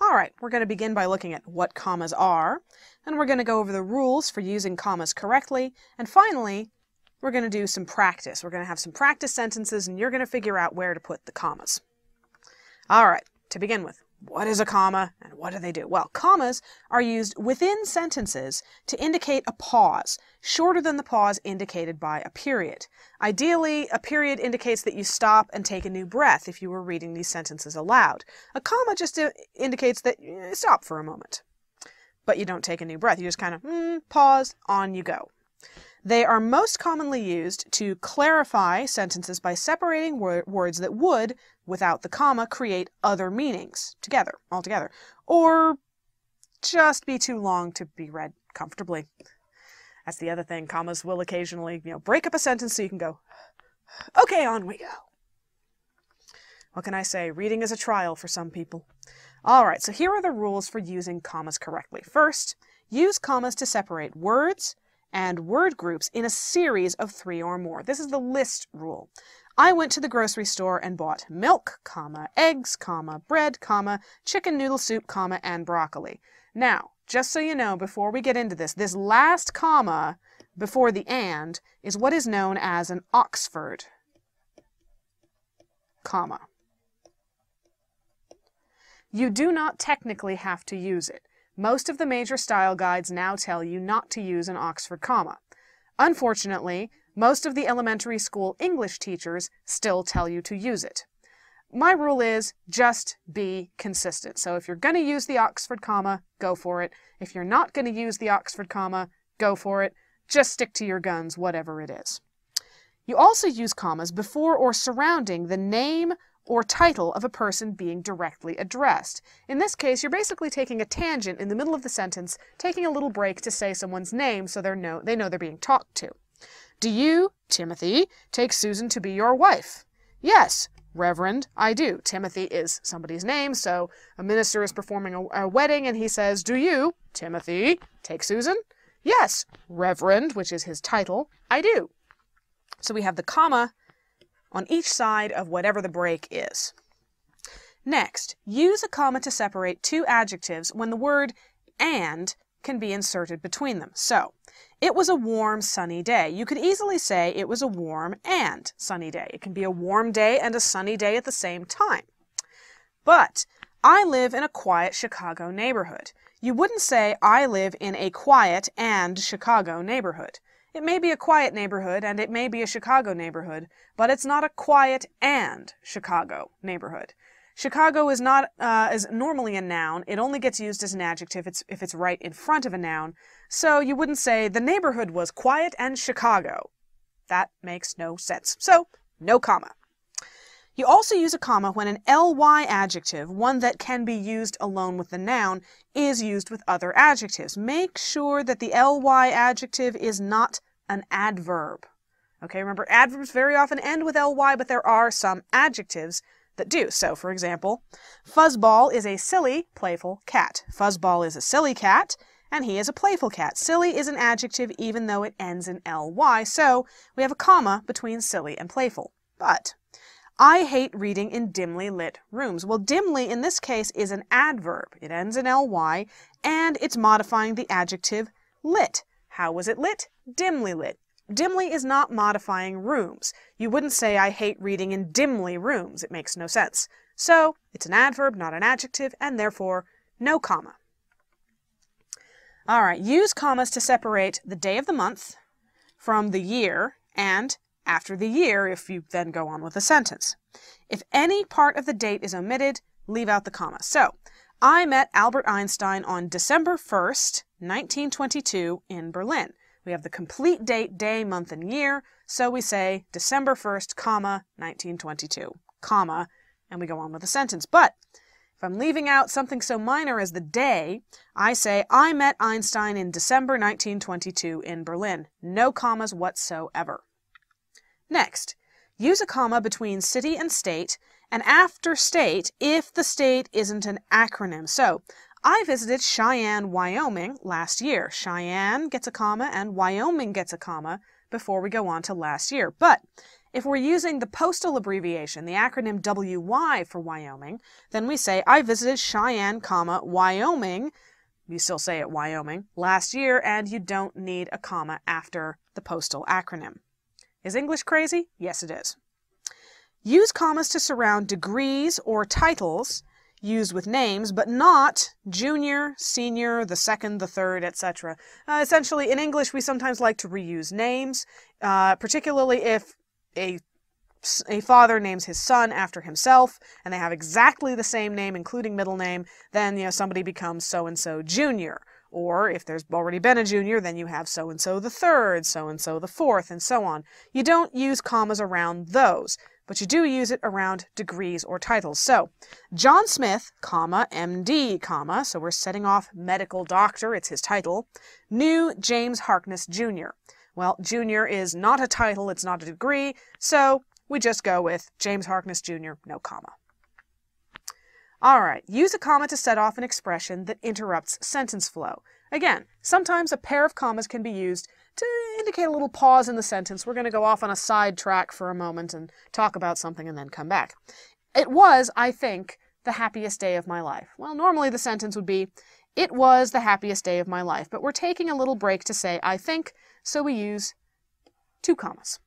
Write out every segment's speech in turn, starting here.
All right, we're going to begin by looking at what commas are, and we're going to go over the rules for using commas correctly, and finally, we're going to do some practice. We're going to have some practice sentences, and you're going to figure out where to put the commas. All right, to begin with, what is a comma and what do they do? Well, commas are used within sentences to indicate a pause, shorter than the pause indicated by a period. Ideally, a period indicates that you stop and take a new breath if you were reading these sentences aloud. A comma just indicates that you stop for a moment, but you don't take a new breath. You just kind of pause, on you go. They are most commonly used to clarify sentences by separating words that would, without the comma, create other meanings altogether, or just be too long to be read comfortably. That's the other thing. Commas will occasionally, break up a sentence so you can go, okay, on we go. What can I say? Reading is a trial for some people. All right, so here are the rules for using commas correctly. First, use commas to separate words and word groups in a series of 3 or more. This is the list rule. I went to the grocery store and bought milk, eggs, bread, chicken noodle soup, and broccoli. Now, just so you know, before we get into this last comma before the and is what is known as an Oxford comma. You do not technically have to use it. Most of the major style guides now tell you not to use an Oxford comma. Unfortunately, most of the elementary school English teachers still tell you to use it. My rule is just be consistent. So if you're going to use the Oxford comma, go for it. If you're not going to use the Oxford comma, go for it. Just stick to your guns, whatever it is. You also use commas before or surrounding the name or title of a person being directly addressed. In this case, you're basically taking a tangent in the middle of the sentence, taking a little break to say someone's name so they know they're being talked to. Do you, Timothy, take Susan to be your wife? Yes, Reverend, I do. Timothy is somebody's name, so a minister is performing a wedding and he says, do you, Timothy, take Susan? Yes, Reverend, which is his title, I do. So we have the comma on each side of whatever the break is. Next, use a comma to separate 2 adjectives when the word and can be inserted between them. So, it was a warm, sunny day. You could easily say it was a warm and sunny day. It can be a warm day and a sunny day at the same time. But, I live in a quiet Chicago neighborhood. You wouldn't say I live in a quiet and Chicago neighborhood. It may be a quiet neighborhood and it may be a Chicago neighborhood, but it's not a quiet and Chicago neighborhood. Chicago is not is normally a noun. It only gets used as an adjective if it's right in front of a noun. So you wouldn't say the neighborhood was quiet and Chicago. That makes no sense. So, no comma. You also use a comma when an ly adjective, one that can be used alone with the noun, is used with other adjectives. Make sure that the ly adjective is not an adverb. Okay, remember adverbs very often end with ly, but there are some adjectives that do. So, for example, Fuzzball is a silly, playful cat. Fuzzball is a silly cat, and he is a playful cat. Silly is an adjective even though it ends in ly, so we have a comma between silly and playful. But I hate reading in dimly lit rooms. Well, dimly in this case is an adverb. It ends in ly, and it's modifying the adjective lit. How was it lit? Dimly lit. Dimly is not modifying rooms. You wouldn't say I hate reading in dimly rooms. It makes no sense. So, it's an adverb, not an adjective, and therefore, no comma. All right, use commas to separate the day of the month from the year and after the year if you then go on with a sentence. If any part of the date is omitted, leave out the comma. So, I met Albert Einstein on December 1st, 1922 in Berlin. We have the complete date, day, month, and year, so we say December 1st, comma, 1922, comma, and we go on with the sentence. But if I'm leaving out something so minor as the day, I say, I met Einstein in December 1922 in Berlin. No commas whatsoever. Next, use a comma between city and state, and after state if the state isn't an acronym. So, I visited Cheyenne, Wyoming last year. Cheyenne gets a comma and Wyoming gets a comma before we go on to last year. But If we're using the postal abbreviation, the acronym WY for Wyoming, then we say, I visited Cheyenne, Wyoming, you still say it Wyoming, last year, and you don't need a comma after the postal acronym. Is English crazy? Yes, it is. Use commas to surround degrees or titles used with names, but not junior, senior, the second, the third, etc. Essentially, in English, we sometimes like to reuse names, particularly if a father names his son after himself, and they have exactly the same name, including middle name, then, somebody becomes so-and-so junior. Or if there's already been a junior, then you have so-and-so the third, so-and-so the fourth, and so on. You don't use commas around those, but you do use it around degrees or titles. So, John Smith, MD, so we're setting off medical doctor, it's his title, knew James Harkness Jr. Well, junior is not a title, it's not a degree, so we just go with James Harkness Jr., no comma. All right, use a comma to set off an expression that interrupts sentence flow. Again, sometimes a pair of commas can be used to indicate a little pause in the sentence. We're going to go off on a side track for a moment and talk about something and then come back. It was, I think, the happiest day of my life. Well, normally the sentence would be, it was the happiest day of my life, but we're taking a little break to say, I think, so we use 2 commas.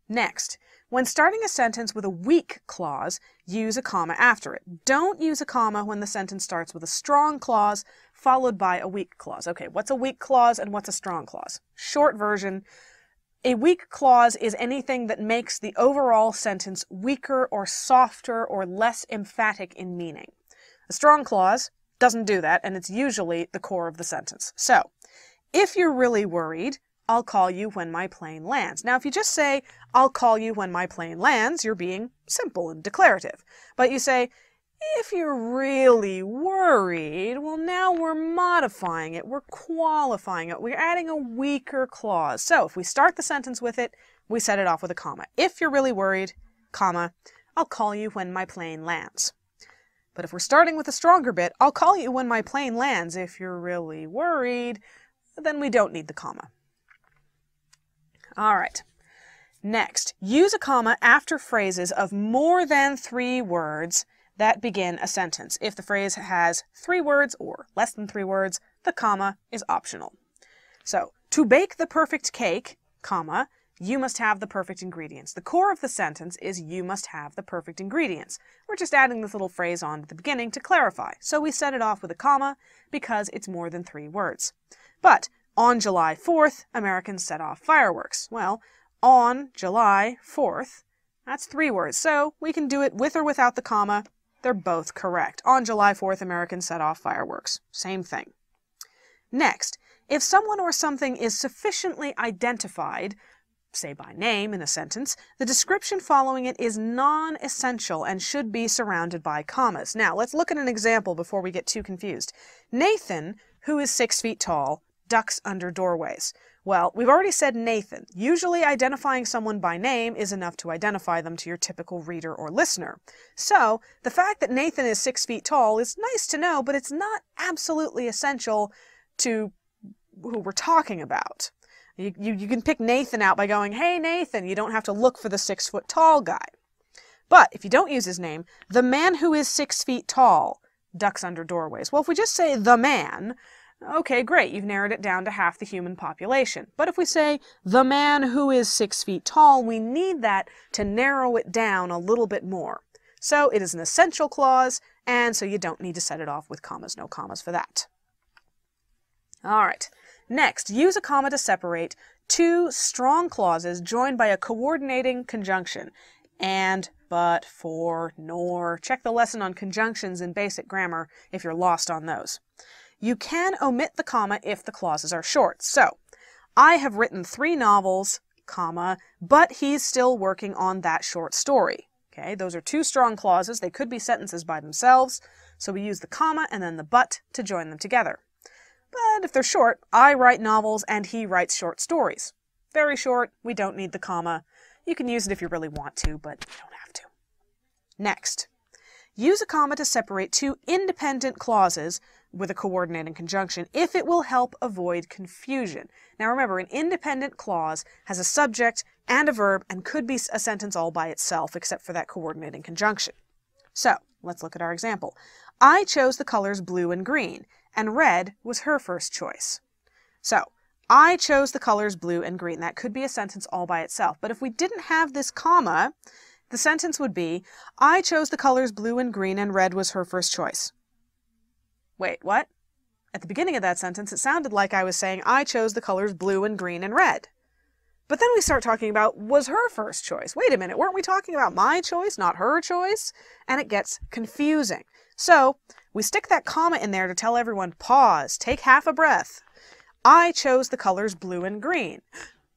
Next, when starting a sentence with a weak clause, use a comma after it. Don't use a comma when the sentence starts with a strong clause followed by a weak clause. Okay, what's a weak clause and what's a strong clause? Short version, a weak clause is anything that makes the overall sentence weaker or softer or less emphatic in meaning. A strong clause doesn't do that, and it's usually the core of the sentence. So, if you're really worried, I'll call you when my plane lands. Now, if you just say, I'll call you when my plane lands, you're being simple and declarative. But you say, if you're really worried, well, now we're modifying it, we're qualifying it, we're adding a weaker clause. So if we start the sentence with it, we set it off with a comma. If you're really worried, comma, I'll call you when my plane lands. But if we're starting with a stronger bit, I'll call you when my plane lands. If you're really worried, then we don't need the comma. All right. Next, use a comma after phrases of more than 3 words that begin a sentence. If the phrase has 3 words or less than 3 words, the comma is optional. So, to bake the perfect cake, comma, you must have the perfect ingredients. The core of the sentence is you must have the perfect ingredients. We're just adding this little phrase on at the beginning to clarify. So we set it off with a comma because it's more than 3 words. But on July 4th, Americans set off fireworks. Well, on July 4th, that's 3 words. So we can do it with or without the comma. They're both correct. On July 4th, Americans set off fireworks. Same thing. Next, if someone or something is sufficiently identified, say by name in a sentence, the description following it is non-essential and should be surrounded by commas. Now, let's look at an example before we get too confused. Nathan, who is 6 feet tall, ducks under doorways. Well, we've already said Nathan. Usually identifying someone by name is enough to identify them to your typical reader or listener. So, the fact that Nathan is 6 feet tall is nice to know, but it's not absolutely essential to who we're talking about. You can pick Nathan out by going, hey Nathan, you don't have to look for the 6 foot tall guy. But if you don't use his name, the man who is 6 feet tall ducks under doorways. Well, if we just say the man, okay, great, you've narrowed it down to half the human population. But if we say, the man who is 6 feet tall, we need that to narrow it down a little bit more. So it is an essential clause, and so you don't need to set it off with commas, no commas for that. All right, next, use a comma to separate 2 strong clauses joined by a coordinating conjunction. And, but, for, nor. Check the lesson on conjunctions in basic grammar if you're lost on those. You can omit the comma if the clauses are short. So, I have written 3 novels, comma, but he's still working on that short story. Okay, those are 2 strong clauses. They could be sentences by themselves. So we use the comma and then the but to join them together. But if they're short, I write novels and he writes short stories. Very short, we don't need the comma. You can use it if you really want to, but you don't have to. Next, use a comma to separate 2 independent clauses with a coordinating conjunction if it will help avoid confusion. Now remember, an independent clause has a subject and a verb, and could be a sentence all by itself, except for that coordinating conjunction. So, let's look at our example. I chose the colors blue and green, and red was her first choice. So, I chose the colors blue and green. That could be a sentence all by itself. But if we didn't have this comma, the sentence would be, I chose the colors blue and green, and red was her first choice. Wait, what? At the beginning of that sentence, it sounded like I was saying, I chose the colors blue and green and red. But then we start talking about, was her first choice. Wait a minute, weren't we talking about my choice, not her choice? And it gets confusing. So, we stick that comma in there to tell everyone, pause, take half a breath. I chose the colors blue and green,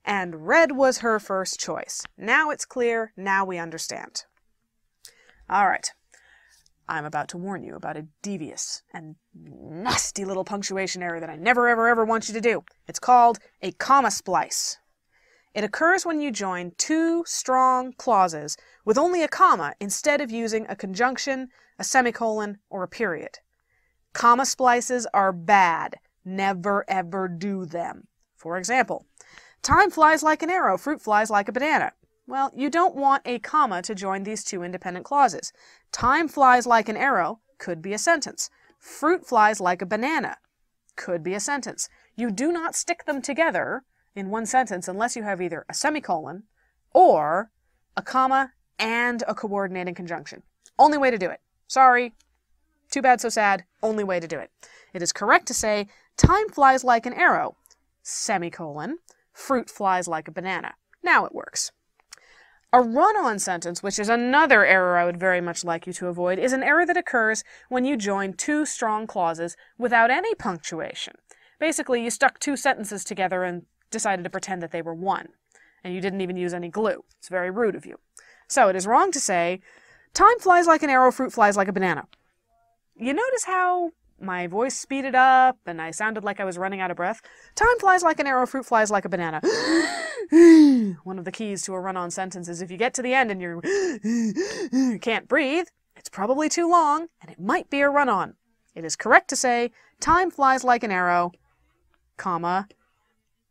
and red was her first choice. Now it's clear, now we understand. All right, I'm about to warn you about a devious and nasty little punctuation error that I never, ever, ever want you to do. It's called a comma splice. It occurs when you join two strong clauses with only a comma instead of using a conjunction, a semicolon, or a period. Comma splices are bad. Never ever do them. For example, time flies like an arrow, fruit flies like a banana. Well, you don't want a comma to join these two independent clauses. Time flies like an arrow could be a sentence. Fruit flies like a banana could be a sentence. You do not stick them together in one sentence unless you have either a semicolon or a comma and a coordinating conjunction. Only way to do it. Sorry. Too bad, so sad. Only way to do it. It is correct to say, time flies like an arrow, semicolon, fruit flies like a banana. Now it works. A run-on sentence, which is another error I would very much like you to avoid, is an error that occurs when you join two strong clauses without any punctuation. Basically, you stuck two sentences together and decided to pretend that they were one, and you didn't even use any glue. It's very rude of you. So it is wrong to say, time flies like an arrow, fruit flies like a banana. You notice how my voice speeded up and I sounded like I was running out of breath? Time flies like an arrow, fruit flies like a banana. One of the keys to a run-on sentence is if you get to the end and you can't breathe, it's probably too long and it might be a run-on. It is correct to say, time flies like an arrow, comma,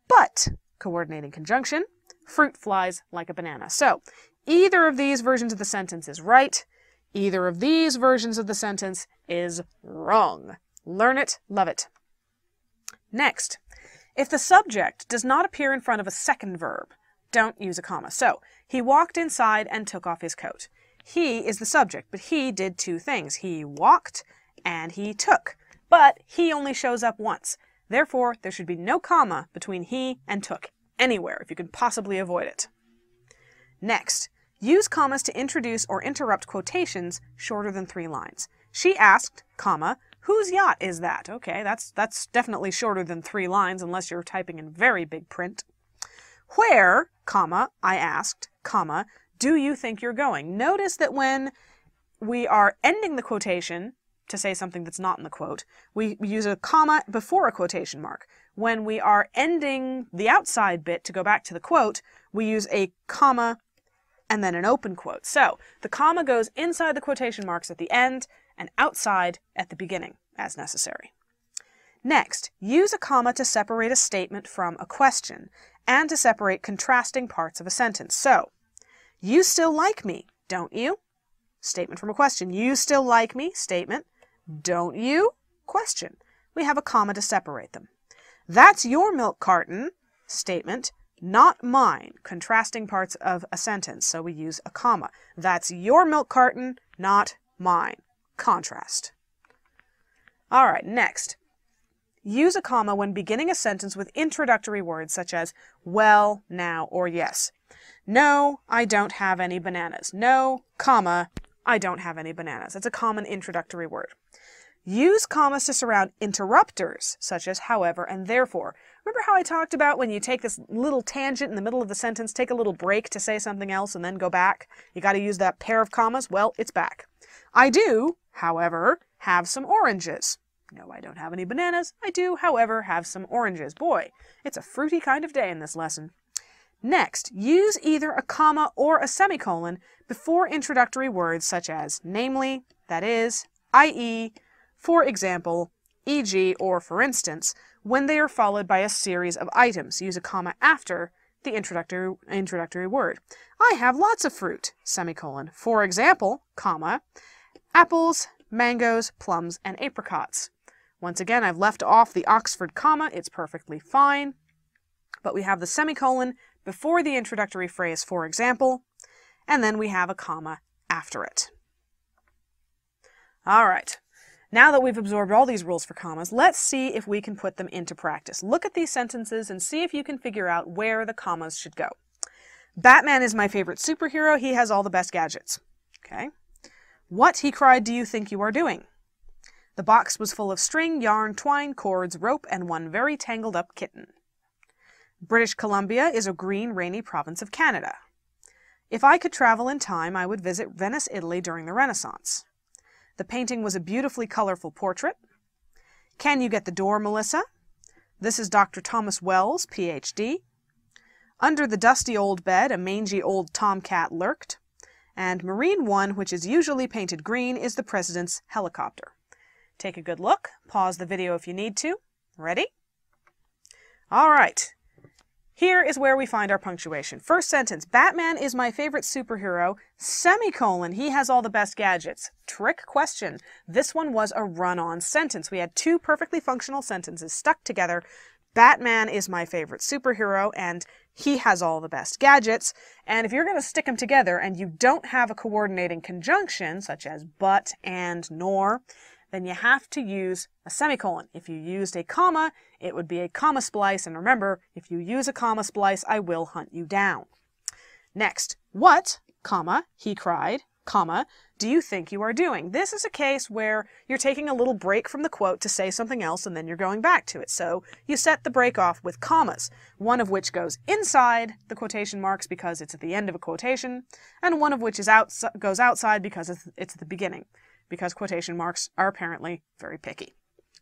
but, coordinating conjunction, fruit flies like a banana. So, either of these versions of the sentence is right. Either of these versions of the sentence is wrong. Learn it, love it. Next, if the subject does not appear in front of a second verb, don't use a comma. So, he walked inside and took off his coat. He is the subject, but he did two things. He walked and he took. But he only shows up once. Therefore, there should be no comma between he and took anywhere if you can possibly avoid it. Next, use commas to introduce or interrupt quotations shorter than 3 lines. She asked, comma, whose yacht is that? Okay, that's definitely shorter than 3 lines unless you're typing in very big print. Where, comma, I asked, comma, do you think you're going? Notice that when we are ending the quotation to say something that's not in the quote, we use a comma before a quotation mark. When we are ending the outside bit to go back to the quote, we use a comma and then an open quote. So, the comma goes inside the quotation marks at the end and outside at the beginning, as necessary. Next, use a comma to separate a statement from a question and to separate contrasting parts of a sentence. So, you still like me, don't you? Statement from a question. You still like me? Statement. Don't you? Question. We have a comma to separate them. That's your milk carton. Statement. Not mine. Contrasting parts of a sentence, so we use a comma. That's your milk carton, not mine. Contrast. All right, next. Use a comma when beginning a sentence with introductory words such as well, now, or yes. No, I don't have any bananas. No, comma, I don't have any bananas. It's a common introductory word. Use commas to surround interrupters, such as however and therefore. Remember how I talked about when you take this little tangent in the middle of the sentence, take a little break to say something else and then go back? You got to use that pair of commas? Well, it's back. I do, however, have some oranges. No, I don't have any bananas. I do, however, have some oranges. Boy, it's a fruity kind of day in this lesson. Next, use either a comma or a semicolon before introductory words such as namely, that is, i.e., for example, e.g., or for instance, when they are followed by a series of items. Use a comma after the introductory word. I have lots of fruit, semicolon. For example, comma, apples, mangoes, plums, and apricots. Once again, I've left off the Oxford comma. It's perfectly fine. But we have the semicolon before the introductory phrase, for example, and then we have a comma after it. All right. Now that we've absorbed all these rules for commas, let's see if we can put them into practice. Look at these sentences and see if you can figure out where the commas should go. Batman is my favorite superhero. He has all the best gadgets. Okay. What, he cried, do you think you are doing? The box was full of string, yarn, twine, cords, rope, and one very tangled up kitten. British Columbia is a green, rainy province of Canada. If I could travel in time, I would visit Venice, Italy during the Renaissance. The painting was a beautifully colorful portrait. Can you get the door, Melissa? This is Dr. Thomas Wells, Ph.D. Under the dusty old bed, a mangy old tomcat lurked. And Marine One, which is usually painted green, is the president's helicopter. Take a good look. Pause the video if you need to. Ready? All right. Here is where we find our punctuation. First sentence, Batman is my favorite superhero, semicolon, he has all the best gadgets. Trick question. This one was a run-on sentence. We had two perfectly functional sentences stuck together. Batman is my favorite superhero, and he has all the best gadgets. And if you're going to stick them together and you don't have a coordinating conjunction, such as but, and, nor, then you have to use a semicolon. If you used a comma, it would be a comma splice, and remember, if you use a comma splice, I will hunt you down. Next, what, comma, he cried, comma, do you think you are doing? This is a case where you're taking a little break from the quote to say something else, and then you're going back to it. So you set the break off with commas, one of which goes inside the quotation marks because it's at the end of a quotation, and one of which goes outside because it's at the beginning, because quotation marks are apparently very picky.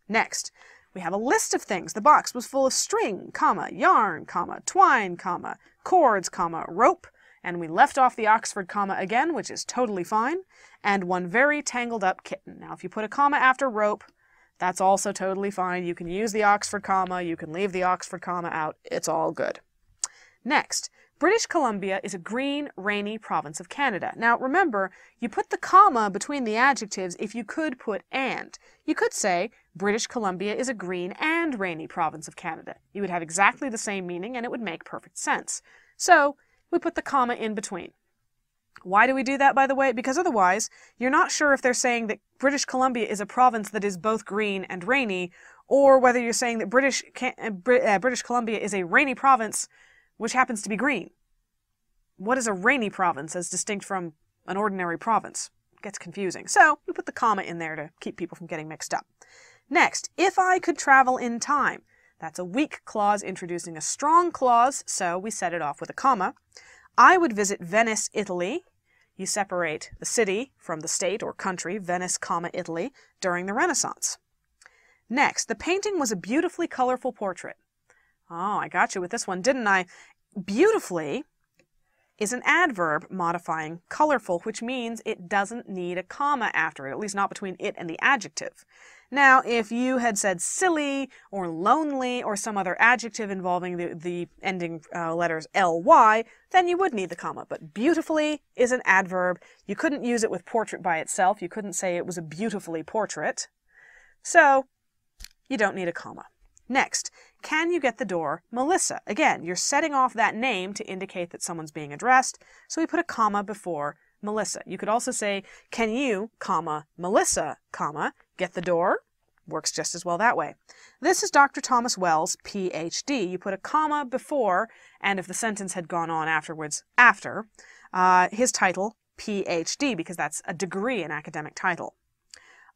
Next, we have a list of things. The box was full of string, comma, yarn, comma, twine, comma, cords, comma, rope, and we left off the Oxford comma again, which is totally fine, and one very tangled up kitten. Now, if you put a comma after rope, that's also totally fine. You can use the Oxford comma, you can leave the Oxford comma out, it's all good. Next, British Columbia is a green, rainy province of Canada. Now, remember, you put the comma between the adjectives if you could put and. You could say, British Columbia is a green and rainy province of Canada. You would have exactly the same meaning and it would make perfect sense. So, we put the comma in between. Why do we do that, by the way? Because otherwise, you're not sure if they're saying that British Columbia is a province that is both green and rainy, or whether you're saying that British Columbia is a rainy province which happens to be green. What is a rainy province as distinct from an ordinary province? It gets confusing. So we put the comma in there to keep people from getting mixed up. Next, if I could travel in time. That's a weak clause introducing a strong clause, so we set it off with a comma. I would visit Venice, Italy. You separate the city from the state or country, Venice, comma, Italy, during the Renaissance. Next, the painting was a beautifully colorful portrait. Oh, I got you with this one, didn't I? Beautifully is an adverb modifying colorful, which means it doesn't need a comma after it, at least not between it and the adjective. Now, if you had said silly or lonely or some other adjective involving the ending letters ly, then you would need the comma. But beautifully is an adverb. You couldn't use it with portrait by itself. You couldn't say it was a beautifully portrait. So, you don't need a comma. Next, can you get the door, Melissa? Again, you're setting off that name to indicate that someone's being addressed, so we put a comma before Melissa. You could also say, can you, comma, Melissa, comma, get the door? Works just as well that way. This is Dr. Thomas Wells, Ph.D. You put a comma before, and if the sentence had gone on afterwards, after, his title, Ph.D., because that's a degree, an academic title.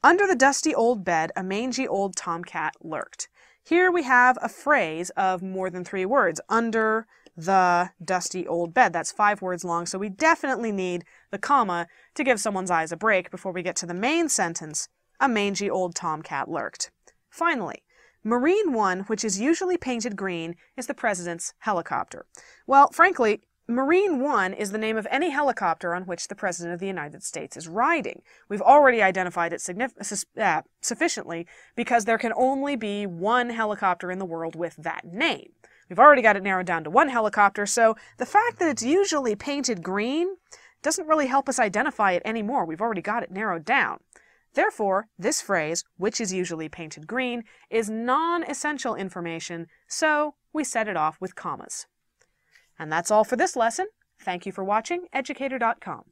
Under the dusty old bed, a mangy old tomcat lurked. Here we have a phrase of more than 3 words, under the dusty old bed. That's 5 words long, so we definitely need the comma to give someone's eyes a break before we get to the main sentence, a mangy old tomcat lurked. Finally, Marine One, which is usually painted green, is the president's helicopter. Well, frankly, Marine One is the name of any helicopter on which the President of the United States is riding. We've already identified it sufficiently because there can only be one helicopter in the world with that name. We've already got it narrowed down to one helicopter, so the fact that it's usually painted green doesn't really help us identify it anymore. We've already got it narrowed down. Therefore, this phrase, which is usually painted green, is non-essential information, so we set it off with commas. And that's all for this lesson. Thank you for watching Educator.com.